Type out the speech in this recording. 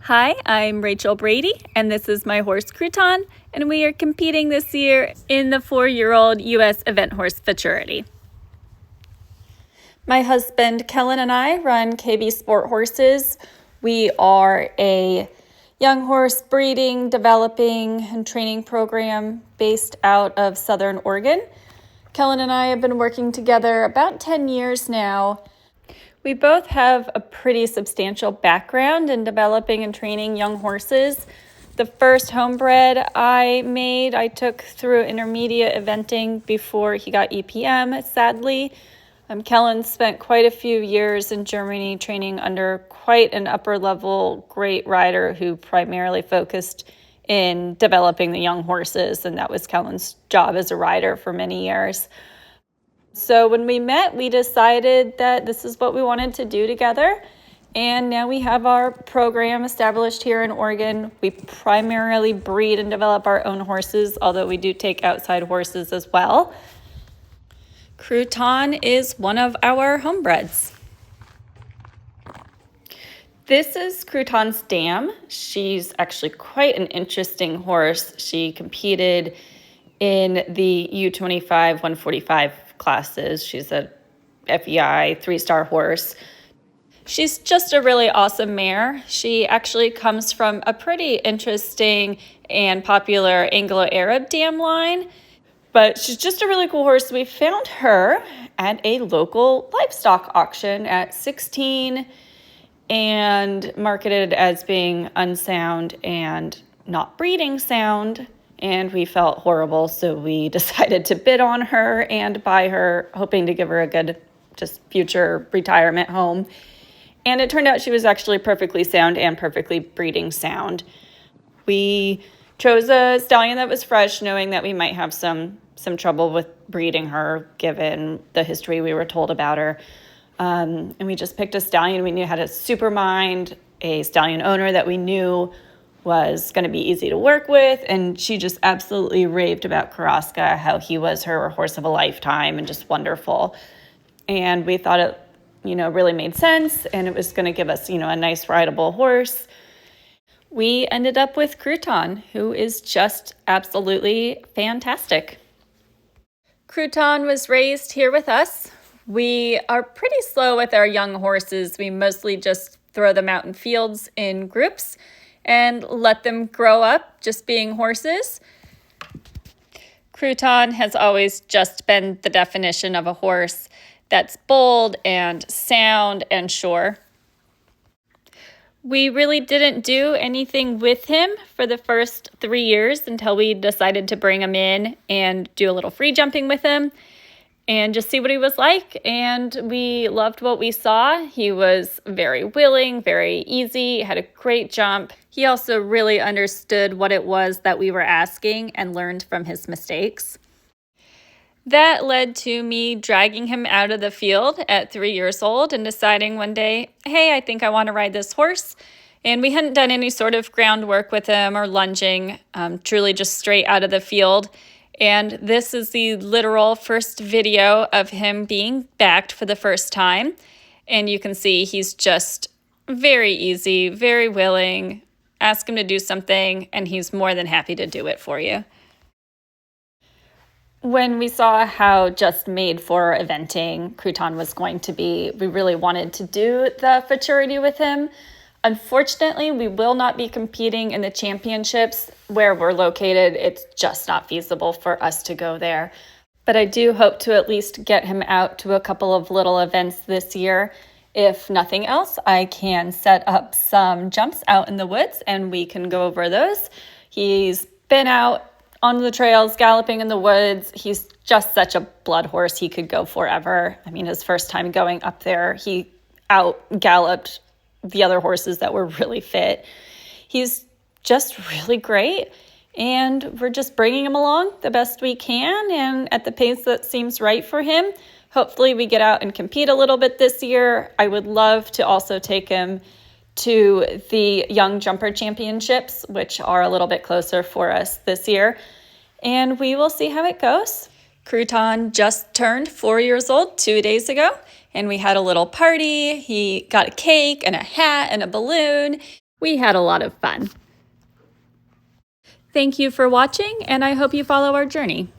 Hi, I'm Rachel Brady, and this is my horse Crouton, and we are competing this year in the 4-year-old U.S. event horse Futurity. My husband Kellen and I run KB Sporthorses. We are a young horse breeding, developing, and training program based out of Southern Oregon. Kellen and I have been working together about 10 years now. We both have a pretty substantial background in developing and training young horses. The first homebred I took through intermediate eventing before he got EPM, sadly. Kellen spent quite a few years in Germany training under quite an upper-level great rider who primarily focused in developing the young horses, and that was Kellen's job as a rider for many years. So when we met, we decided that this is what we wanted to do together. And now we have our program established here in Oregon. We primarily breed and develop our own horses, although we do take outside horses as well. Crouton is one of our homebreds. This is Crouton's dam. She's actually quite an interesting horse. She competed in the U25 145 classes. She's a FEI 3-star horse. She's just a really awesome mare. She actually comes from a pretty interesting and popular Anglo-Arab dam line, but she's just a really cool horse. We found her at a local livestock auction at 16 and marketed as being unsound and not breeding sound. And we felt horrible, so we decided to bid on her and buy her, hoping to give her a good just future retirement home. And it turned out she was actually perfectly sound and perfectly breeding sound. We chose a stallion that was fresh, knowing that we might have some trouble with breeding her, given the history we were told about her. And we just picked a stallion we knew had a super mind, a stallion owner that we knew was going to be easy to work with, and she just absolutely raved about Karaska, how he was her horse of a lifetime and just wonderful. And we thought it, really made sense, and it was going to give us, a nice rideable horse. We ended up with Crouton, who is just absolutely fantastic. Crouton was raised here with us. We are pretty slow with our young horses. We mostly just throw them out in fields in groups and let them grow up just being horses. Crouton has always just been the definition of a horse that's bold and sound and sure. We really didn't do anything with him for the first 3 years until we decided to bring him in and do a little free jumping with him and just see what he was like. And we loved what we saw. He was very willing, very easy, had a great jump. He also really understood what it was that we were asking and learned from his mistakes. That led to me dragging him out of the field at 3 years old and deciding one day, hey, I think I want to ride this horse. And we hadn't done any sort of groundwork with him or lunging, truly just straight out of the field. And this is the literal first video of him being backed for the first time. And you can see he's just very easy, very willing. Ask him to do something, and he's more than happy to do it for you. When we saw how just made for eventing Crouton was going to be, we really wanted to do the Futurity with him. Unfortunately, we will not be competing in the championships where we're located. It's just not feasible for us to go there. But I do hope to at least get him out to a couple of little events this year. If nothing else, I can set up some jumps out in the woods and we can go over those. He's been out on the trails, galloping in the woods. He's just such a blood horse. He could go forever. His first time going up there, he out-galloped the other horses that were really fit. He's just really great, and we're just bringing him along the best we can and at the pace that seems right for him. Hopefully we get out and compete a little bit this year. I would love to also take him to the Young Jumper Championships, which are a little bit closer for us this year, and we will see how it goes. Crouton just turned 4 years old 2 days ago, and we had a little party. He got a cake and a hat and a balloon. We had a lot of fun. Thank you for watching, and I hope you follow our journey.